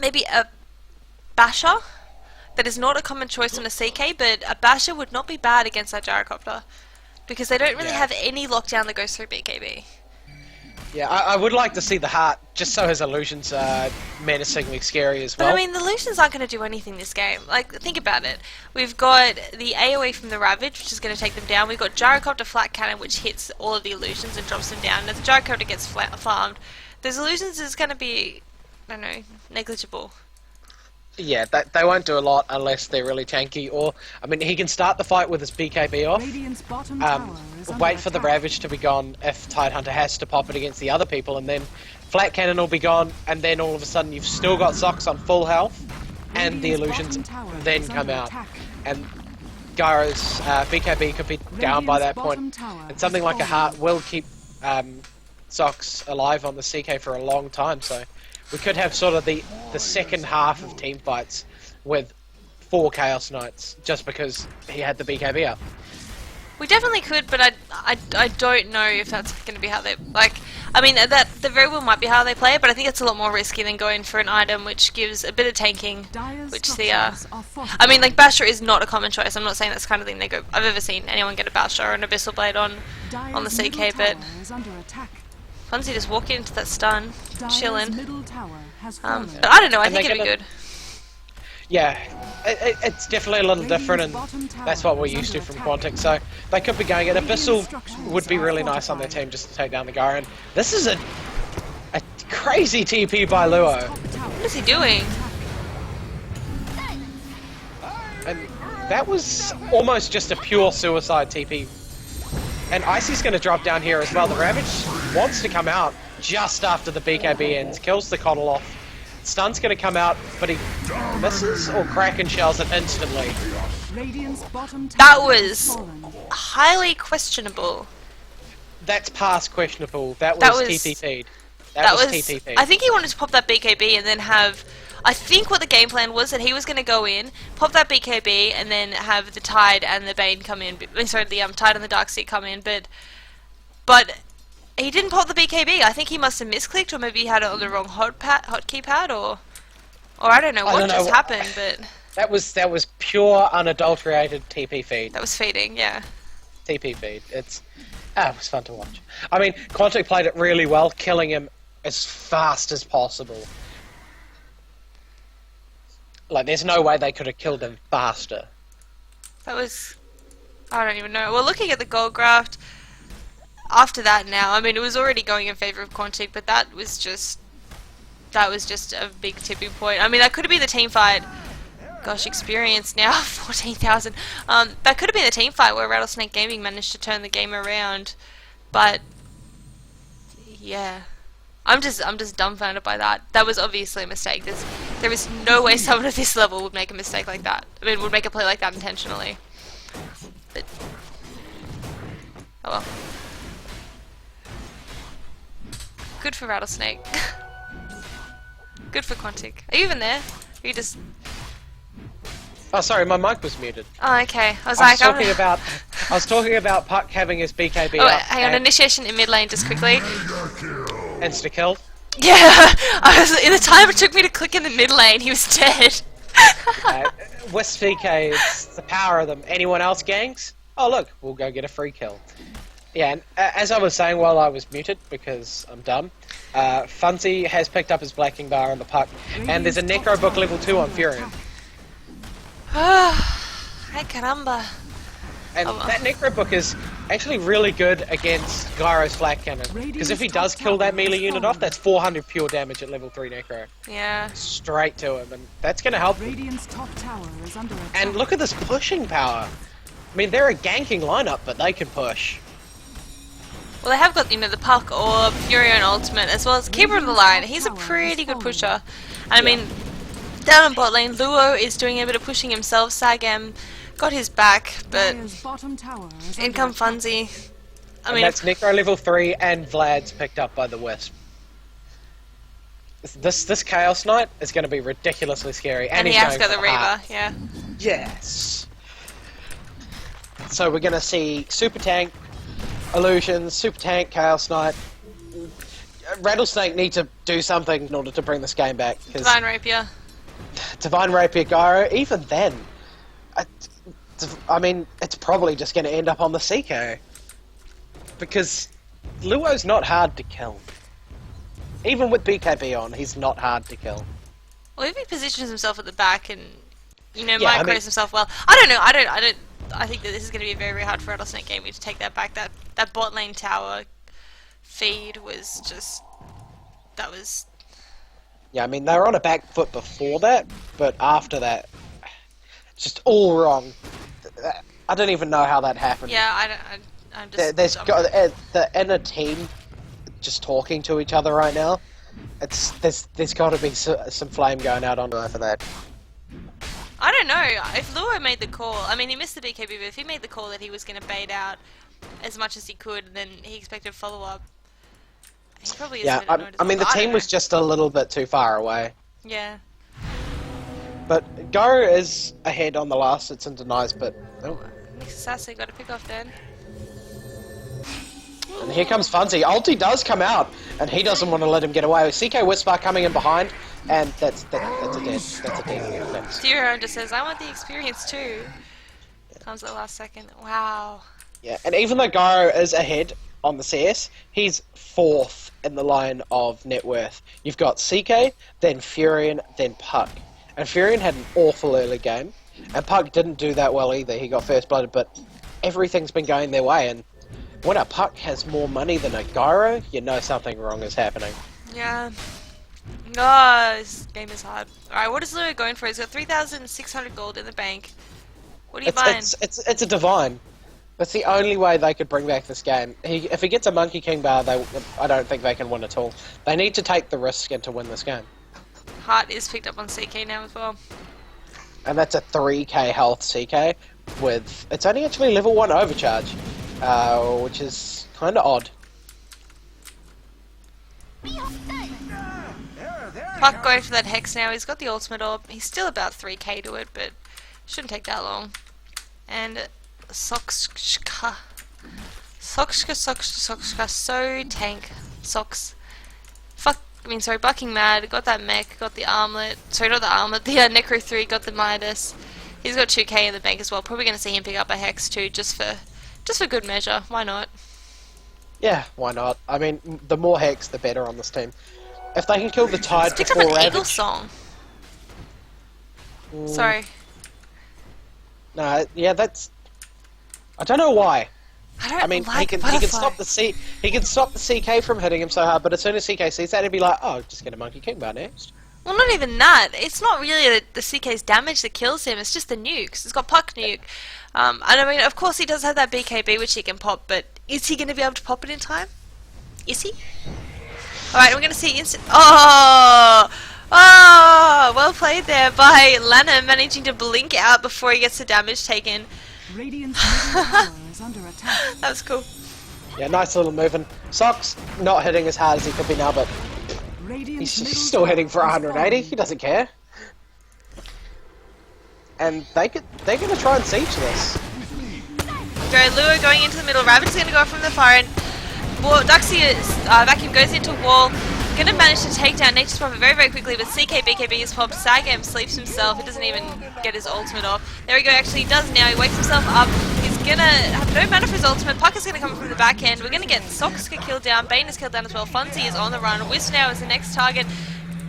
maybe a basher. That is not a common choice on a CK, but a basher would not be bad against that gyrocopter. Because they don't really have any lockdown that goes through BKB. Yeah, I would like to see the heart, just so his illusions are menacingly scary as well. But I mean, the illusions aren't going to do anything this game. Like, think about it. We've got the AoE from the Ravage, which is going to take them down. We've got Gyrocopter Flat Cannon, which hits all of the illusions and drops them down. And if the Gyrocopter gets farmed, those illusions is going to be, I don't know, negligible. Yeah, they won't do a lot unless they're really tanky, or, I mean, he can start the fight with his BKB off, wait for the Ravage to be gone if Tidehunter has to pop it against the other people, and then Flat Cannon will be gone, and then all of a sudden you've still got Zox on full health, and the illusions then come out. And Gyro's BKB could be down by that point, and something like a heart will keep Zox alive on the CK for a long time, so we could have sort of the second half of team fights with 4 Chaos Knights just because he had the BKB up. We definitely could, but I don't know if that's going to be how they like. I mean, that very well might be how they play it, but I think it's a lot more risky than going for an item which gives a bit of tanking, which the I mean, like Basher is not a common choice. I'm not saying that's the kind of thing I've ever seen anyone get a Basher or an Abyssal Blade on the CK, but Funzy just walk into that stun, chillin'. But I don't know, I think it'd be good. Yeah, it's definitely a little different, and that's what we're used to from Quantic, so they could be going it. Abyssal would be really nice on their team just to take down the Gyro, and this is a crazy TP by Luo. What is he doing? And that was almost just a pure suicide TP. And Icy's going to drop down here as well. The Ravage wants to come out just after the BKB ends, kills the Coddle off. Stun's going to come out, but he misses or Kraken shells it instantly. That was highly questionable. That's past questionable. That was TPP'd. That was TPP'd. I think he wanted to pop that BKB and then have... I think what the game plan was that he was going to go in, pop that BKB, and then have the Tide and the Bane come in. Sorry, the Tide and the Darkseid come in, but he didn't pop the BKB. I think he must have misclicked, or maybe he had it on the wrong hotkey pad, or I don't know what just happened. But that was pure unadulterated TP feed. That was feeding, yeah. TP feed. It was fun to watch. I mean, Quantic played it really well, killing him as fast as possible. Like, there's no way they could have killed him faster. That was... I don't even know. Well, looking at the gold graft, after that now, I mean, it was already going in favour of Quantic, but that was just a big tipping point. I mean, that could have been the team fight. Gosh, experience now, 14,000. That could have been the team fight where RattleSnake Gaming managed to turn the game around. But, yeah... I'm just dumbfounded by that. That was obviously a mistake. There is no way someone at this level would make a mistake like that. I mean, would make a play like that intentionally. But oh well. Good for RattleSnake. Good for Quantic. Are you even there? Are you just... Oh, sorry, my mic was muted. Oh, okay. I was talking about Puck having his BKB oh, up. Hang on, initiation in mid lane just quickly. Insta-killed. Yeah! I was, in the time it took me to click in the mid lane, he was dead. Wisp PK, it's the power of them. Anyone else gangs? Oh look, we'll go get a free kill. Yeah, and as I was saying while I was muted, because I'm dumb, Funzy has picked up his Blacking Bar on the Puck, and there's a Necro Book level 2 on Furion. Ay caramba. And that Necro Book is actually really good against Gyro's Flat Cannon, because if he does kill that melee unit off, that's 400 pure damage at level 3 Necro. Yeah. Straight to him, and that's going to help him. And look at this pushing power. I mean, they're a ganking lineup, but they can push. Well, they have got, you know, the Puck or Furion Ultimate, as well as Keeper of the Line. He's a pretty good pusher. And I mean, down in bot lane, Luo is doing a bit of pushing himself. Sagam got his back, but in come Funzy. I mean, that's Necro level 3, and Vlad's picked up by the Wisp. This Chaos Knight is going to be ridiculously scary, and he has got the Reaver, yeah. Yes. So we're going to see Super Tank, Illusions, Super Tank, Chaos Knight. RattleSnake need to do something in order to bring this game back. Divine Rapier. Divine Rapier, Gyro, even then, I mean, it's probably just going to end up on the CK. Because Luo's not hard to kill. Even with BKB on, he's not hard to kill. Well, if he positions himself at the back and, you know, Yeah, micros himself well, I don't know. I think that this is going to be very, very hard for RattleSnake Gaming to take that back. That bot lane tower feed was just, that was. Yeah, I mean, they were on a back foot before that, but after that, it's just all wrong. I don't even know how that happened. Yeah, I'm just. There's got the inner team just talking to each other right now. There's got to be some flame going out onto her for that. I don't know. If Luo made the call, I mean, he missed the BKB, but if he made the call that he was going to bait out as much as he could, then he expected follow-up. He probably is a bit annoyed as I mean, the well, team was just a little bit too far away. Yeah. But Gyro is ahead on the last hits and denies, but... Oh. Nick's assassin got a pick off then. And here comes Funzy. Ulti does come out, and he doesn't want to let him get away. CK Whisper coming in behind, and that's a dead next. Zero just says, I want the experience too. Comes at the last second. Wow. Yeah, and even though Gyro is ahead on the CS, he's 4th in the line of net worth. You've got CK, then Furion, then Puck. And Furion had an awful early game, and Puck didn't do that well either. He got first blooded, but everything's been going their way, and when a Puck has more money than a Gyro, you know something wrong is happening. Yeah. No, this game is hard. Alright, what is Luo going for? He's got 3,600 gold in the bank. What are you buying? It's a Divine. That's the only way they could bring back this game. If he gets a Monkey King bar, I don't think they can win at all. They need to take the risk and to win this game. Heart is picked up on CK now as well. And that's a 3k health CK with... It's only actually level 1 overcharge, which is kind of odd. Puck going for that Hex now. He's got the ultimate orb. He's still about 3k to it, but shouldn't take that long. And Sokska, so tank. Socks. Sorry, Bucking Mad, got that mech, got the armlet. Sorry, not the armlet, the Necro 3, got the Midas. He's got 2k in the bank as well. Probably going to see him pick up a Hex too, just for good measure. Why not? Yeah, why not? I mean, the more Hex, the better on this team. If they can kill the Tide Picked up before an Ravage... Eagle song. Sorry. No, yeah, that's... I don't know why. I mean, he can stop the CK from hitting him so hard, but as soon as CK sees that, he'd be like, oh, just get a Monkey King bar next. Well, not even that. It's not really the CK's damage that kills him, it's just the nukes. It's got Puck nuke. And I mean, of course he does have that BKB which he can pop, but is he going to be able to pop it in time? Is he? Alright, we're going to see instant... Oh! Oh! Well played there by Lana, managing to blink out before he gets the damage taken. Radiant's middle tower is under attack. That's cool. Yeah, nice little moving. Socks not hitting as hard as he could be now, but he's still hitting for 180. He doesn't care. And they're going to try and siege this. Luo going into the middle. Ravage is going to go from the far end. Duxie Vacuum goes into wall. Going to manage to take down Nature's Prophet very, very quickly, but CK BKB is popped. Sagam sleeps himself. He doesn't even get his ultimate off. There we go, actually he does now. He wakes himself up. He's going to have no mana for his ultimate. Puck is going to come from the back end. We're going to get Sokska killed down. Bane is killed down as well. Funzy is on the run. Wisp now is the next target.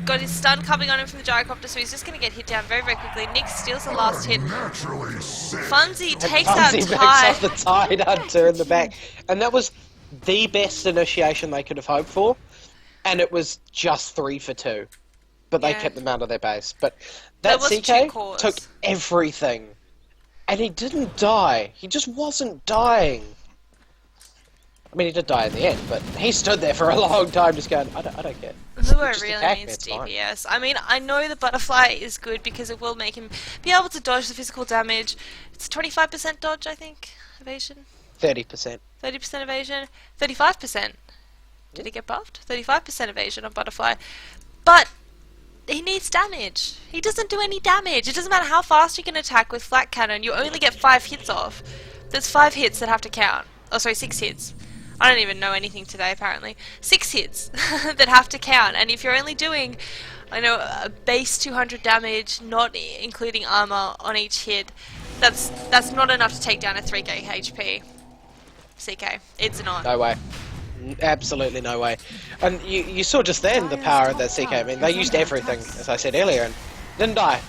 Got his stun coming on him from the gyrocopter, so he's just going to get hit down very, very quickly. Nick steals the last hit. Funzy takes out Tide. Funzy off the Tide Hunter in the back. And that was the best initiation they could have hoped for. And it was just 3 for 2. But they kept them out of their base. But that CK took everything. And he didn't die. He just wasn't dying. I mean, he did die in the end, but he stood there for a long time just going, I don't care. Luo really needs DPS. I mean, I know the butterfly is good because it will make him be able to dodge the physical damage. It's 25% dodge, I think, evasion. 30%. 30% evasion. 35%. Did he get buffed? 35% evasion on butterfly. But he needs damage. He doesn't do any damage. It doesn't matter how fast you can attack with flat cannon. You only get 5 hits off. There's 5 hits that have to count. Oh, sorry, 6 hits. I don't even know anything today, apparently. 6 hits that have to count, and if you're only doing, I know, a base 200 damage, not including armor on each hit, that's not enough to take down a 3k HP. CK, it's not. No way. Absolutely no way. And you saw just then the power of that CK. I mean, they used everything, as I said earlier, and didn't die.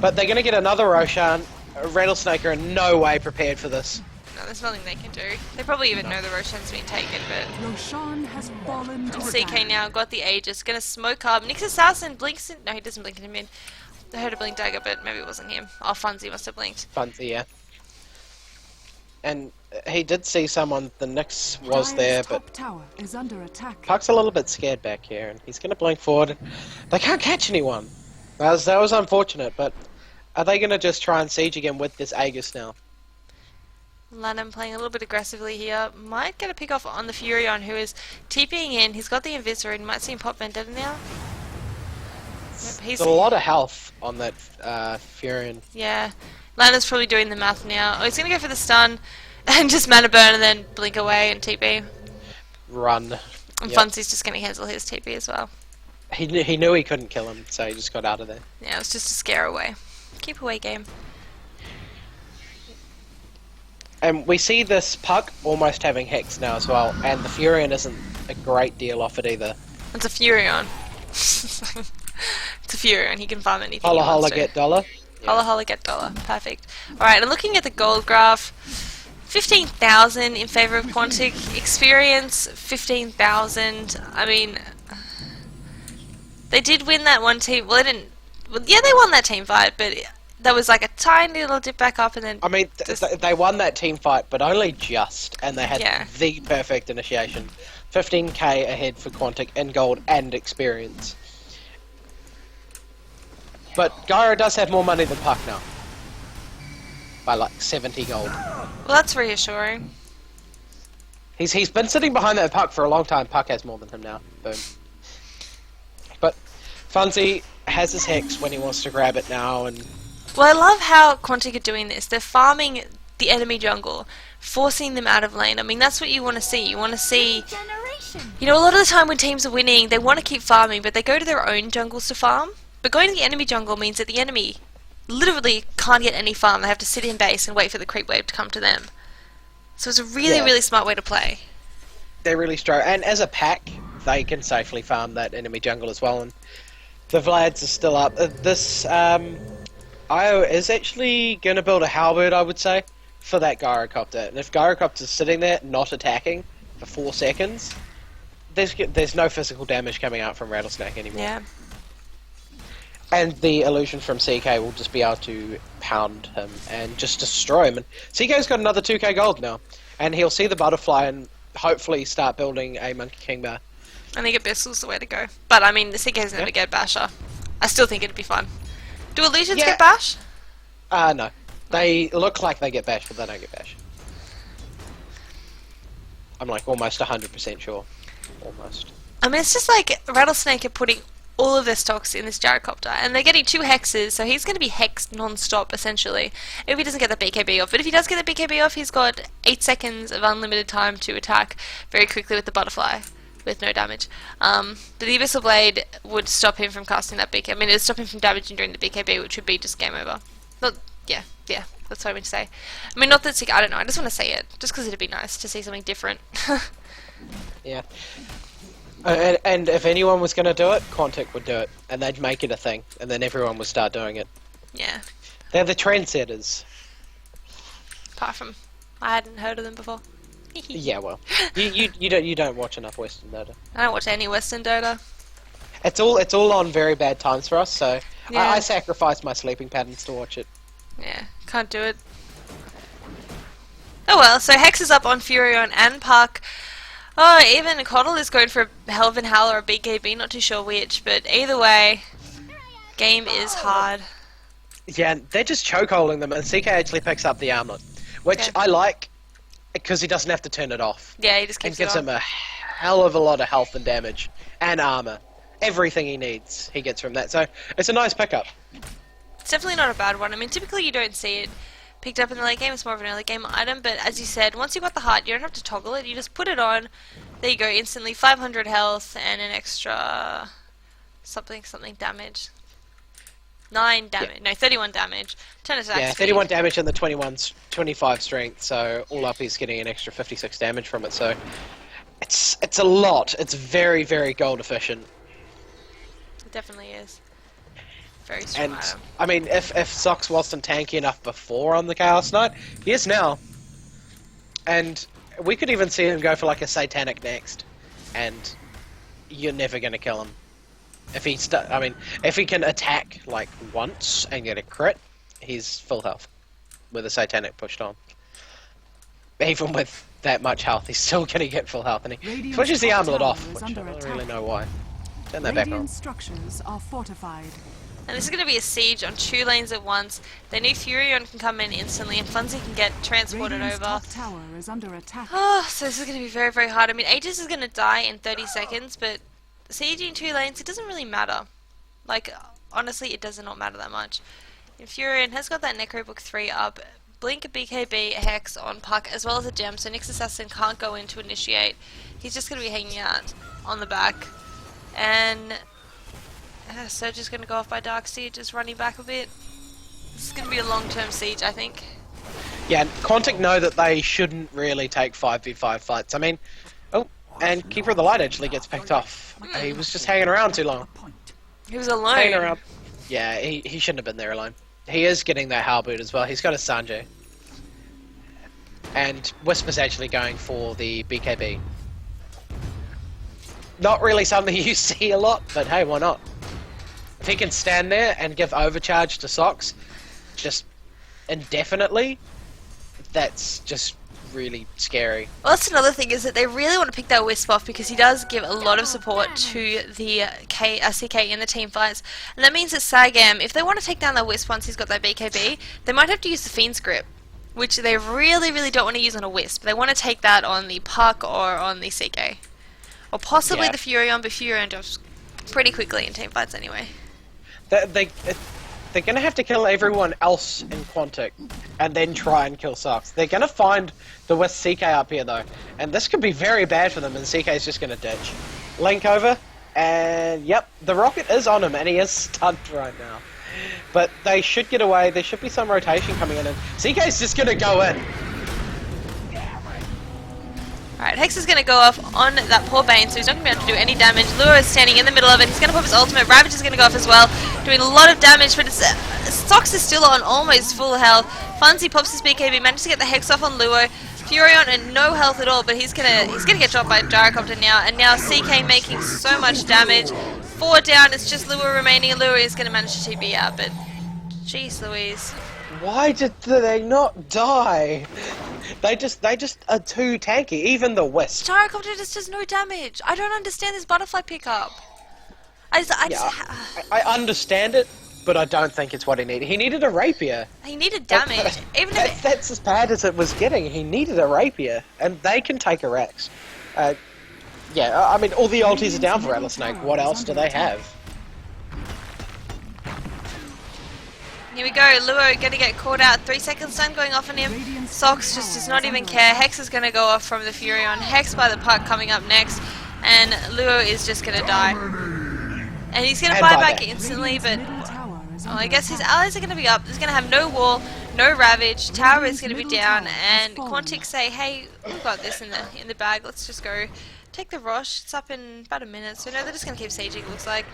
But they're going to get another Roshan. Rattlesnake are in no way prepared for this. No, there's nothing they can do. They probably even know the Roshan's been taken, but... Roshan has fallen to CK now got the Aegis, gonna smoke up. Nyx Assassin blinks in... No, he doesn't blink in mid. I heard a blink dagger, but maybe it wasn't him. Oh, Funzy must have blinked. Funzy, yeah. And he did see someone, the Nyx was there, but tower is under attack. Puck's a little bit scared back here, and he's going to blink forward. They can't catch anyone. That was unfortunate, but are they going to just try and siege again with this Aegis now? Lanham playing a little bit aggressively here. Might get a pick off on the Furion, who is TPing in. He's got the Invisor and might see him pop Vendetta now. Yep, There's a lot of health on that Furion. Yeah. Lanham's probably doing the math now. Oh, he's going to go for the stun and just mana burn and then blink away and TP. Run. And Yep. Funzy's just going to cancel his TP as well. He knew he couldn't kill him, so he just got out of there. Yeah, it was just a scare away. Keep away game. And we see this Puck almost having Hex now as well, and the Furion isn't a great deal off it either. It's a Furion. It's a Furion. He can farm anything. Holla he holla wants to. get dollar. Holla holla get dollar. Perfect. Alright, and looking at the gold graph, 15,000 in favour of Quantic. Experience, 15,000. I mean, they did win that one team. Well, they didn't. Well, yeah, they won that team fight, but there was like a tiny little dip back up and then... I mean, they won that team fight, but only just, and they had Yeah. the perfect initiation. 15k ahead for Quantic in gold and experience. But Gyro does have more money than Puck now. By like 70 gold. Well, that's reassuring. He's been sitting behind that Puck for a long time. Puck has more than him now. Boom. But Funzy has his Hex when he wants to grab it now, and... Well, I love how Quantic are doing this. They're farming the enemy jungle, forcing them out of lane. I mean, that's what you want to see. You want to see... You know, a lot of the time when teams are winning, they want to keep farming, but they go to their own jungles to farm. But going to the enemy jungle means that the enemy literally can't get any farm. They have to sit in base and wait for the creep wave to come to them. So it's a really, Yeah. really smart way to play. They really struggle. And as a pack, they can safely farm that enemy jungle as well. And the Vlads are still up. This IO is actually going to build a halberd, I would say, for that Gyrocopter. And if Gyrocopter's sitting there not attacking for 4 seconds, there's no physical damage coming out from RattleSnake anymore. Yeah. And the illusion from CK will just be able to pound him and just destroy him. And CK's got another 2k gold now. And he'll see the butterfly and hopefully start building a Monkey King Bear. I think Abyssal's the way to go. But, I mean, the CK's never get Basher. I still think it'd be fun. Do illusions Yeah. get Bash? No. They look like they get bashed, but they don't get bashed. I'm like almost 100% sure. Almost. I mean, it's just like RattleSnake are putting all of their stocks in this gyrocopter, and they're getting 2 hexes, so he's going to be hexed non-stop, essentially, if he doesn't get the BKB off. But if he does get the BKB off, he's got 8 seconds of unlimited time to attack very quickly with the butterfly, with no damage. But the Abyssal Blade would stop him from casting that BKB. I mean, it would stop him from damaging during the BKB, which would be just game over. Not, yeah, that's what I meant to say. I mean, not that I don't know, I just want to say it, just because it'd be nice to see something different. Yeah. And if anyone was going to do it, Quantic would do it. And they'd make it a thing. And then everyone would start doing it. Yeah. They're the trendsetters. Apart from, I hadn't heard of them before. Yeah, well. You don't watch enough Western Dota. I don't watch any Western Dota. It's all on very bad times for us, so Yeah. I sacrifice my sleeping patterns to watch it. Yeah, can't do it. Oh well, so Hex is up on Furion and Puck. Oh, even Coddle is going for a Helven Howl or a BKB, not too sure which, but either way, game is hard. Yeah, they're just chokeholding them, and CK actually picks up the armlet, which Okay. I like, because he doesn't have to turn it off. Yeah, he just And keeps gives it on. him a hell of a lot of health and damage, and armor. Everything he needs, he gets from that, so it's a nice pickup. It's definitely not a bad one. I mean, typically you don't see it picked up in the late game. It's more of an early game item, but as you said, once you've got the heart, you don't have to toggle it. You just put it on. There you go, instantly 500 health and an extra something damage. 9 damage, no, 31 damage. 10 attack Yeah, speed. 31 damage and the 25 strength, so all up he's getting an extra 56 damage from it, so it's a lot. It's very, very gold efficient. It definitely is. Very strong And, item. I mean, if Sox wasn't tanky enough before on the Chaos Knight, he is now. And we could even see him go for like a Satanic next, and you're never going to kill him. If if he can attack like once and get a crit, he's full health with a Satanic pushed on. Even with that much health, he's still going to get full health, and he switches the armlet off, which I don't really know why. Turn that back on. Radiant structures are fortified. And this is going to be a siege on 2 lanes at once. They knew Furion can come in instantly, and Funzy can get transported Radiant's over. top tower is under attack. Oh, so this is going to be very, very hard. I mean, Aegis is going to die in 30 seconds, but sieging 2 lanes, it doesn't really matter. Like, honestly, it does not matter that much. And Furion has got that Necro Book 3 up. Blink, a BKB, a Hex on Puck, as well as a gem, so Nyx Assassin can't go in to initiate. He's just going to be hanging out on the back. And Surge is going to go off by Darkseid, just running back a bit. This is going to be a long-term siege, I think. Yeah, Quantic know that they shouldn't really take 5v5 fights. I mean, oh, and Keeper of the Light actually gets picked off. He was just hanging around too long. He was alone. Hanging around. Yeah, he shouldn't have been there alone. He is getting that halberd as well. He's got a Sanjay. And Whisper's actually going for the BKB. Not really something you see a lot, but hey, why not? If he can stand there and give overcharge to Sox, just indefinitely, that's just really scary. Well, that's another thing, is that they really want to pick that Wisp off because he does give a lot of support to the CK in the team fights. And that means that Sagam, if they want to take down that Wisp once he's got that BKB, they might have to use the Fiend's Grip, which they really, really don't want to use on a Wisp. They want to take that on the Puck or on the CK. Or possibly the Furion, but Furion does pretty quickly in team fights anyway. They're gonna have to kill everyone else in Quantic, and then try and kill Sox. They're gonna find the Wisp CK up here though, and this could be very bad for them, and CK's just gonna ditch. Link over, and yep, the rocket is on him, and he is stunned right now. But they should get away, there should be some rotation coming in, and CK's just gonna go in. Alright, Hex is going to go off on that poor Bane, so he's not going to be able to do any damage. Lure is standing in the middle of it. He's going to pop his ultimate. Ravage is going to go off as well, doing a lot of damage, but Sox is still on almost full health. Funzy pops his BKB, manages to get the Hex off on Luo. Furion at no health at all, but he's gonna get dropped by Gyrocopter now, and now CK making so much damage. 4 down, it's just Lure remaining, and Lure is going to manage to TP out, but jeez Louise. Why did they not die? They just are too tanky. Even the Wisp. Gyrocopter just does no damage. I don't understand this butterfly pickup. I understand it, but I don't think it's what he needed. He needed a rapier. He needed damage. Even if that's as bad as it was getting. He needed a rapier, and they can take a Rex. Yeah, I mean, all the ultis are down for RattleSnake. What else do they have? Here we go, Luo gonna get caught out. 3 seconds stun going off on him. Sox just does not even care. Hex is gonna go off from the Furion. Hex by the Puck coming up next. And Luo is just gonna die. And he's gonna buy back instantly, but I guess his allies are gonna be up. He's gonna have no wall, no ravage. Tower is gonna be down, and Quantic say, hey, we've got this in the bag. Let's just go take the Rosh. It's up in about a minute, so no, they're just gonna keep sieging, looks like.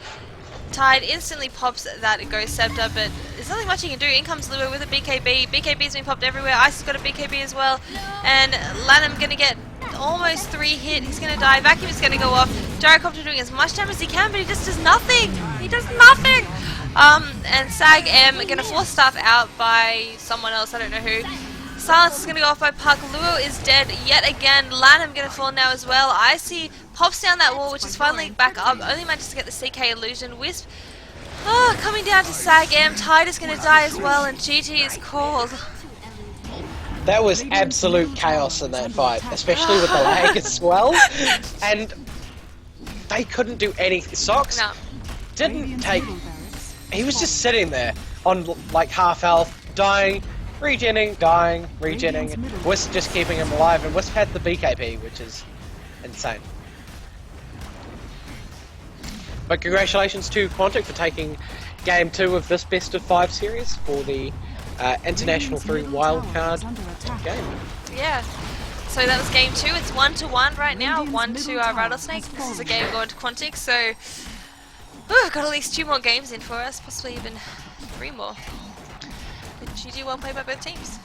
Tide instantly pops that Ghost Scepter, but there's nothing much he can do. In comes Luo with a BKB. BKB's been popped everywhere. Ice has got a BKB as well. And Lanham gonna get almost 3 hit. He's gonna die. Vacuum is gonna go off. Gyrocopter doing as much damage as he can, but he just does nothing. He does nothing. And Sag M gonna force stuff out by someone else. I don't know who. Silence is going to go off by Puck. Luo is dead yet again. Lanham going to fall now as well. Icy pops down that wall, which is finally back up. Only manages to get the CK illusion. Wisp coming down to Sag M. Tide is going to die as well, and GG is called. That was absolute chaos in that fight, especially with the lag as well. And they couldn't do anything. Sox didn't take... He was just sitting there on like half health, dying. Regenning, dying, regenning. Wisp just keeping him alive, and Wisp had the BKB, which is insane. But congratulations to Quantic for taking Game 2 of this Best of 5 series for the International 3 Wildcard game. Yeah. So that was Game 2. It's 1-1 right now. 1 to RattleSnake. This is a game going to Quantic, so got at least 2 more games in for us, possibly even 3 more. But GG, well played by both teams.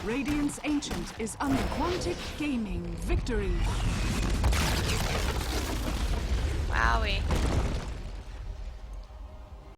Radiant's Ancient is under Quantic Gaming victory. Wowie.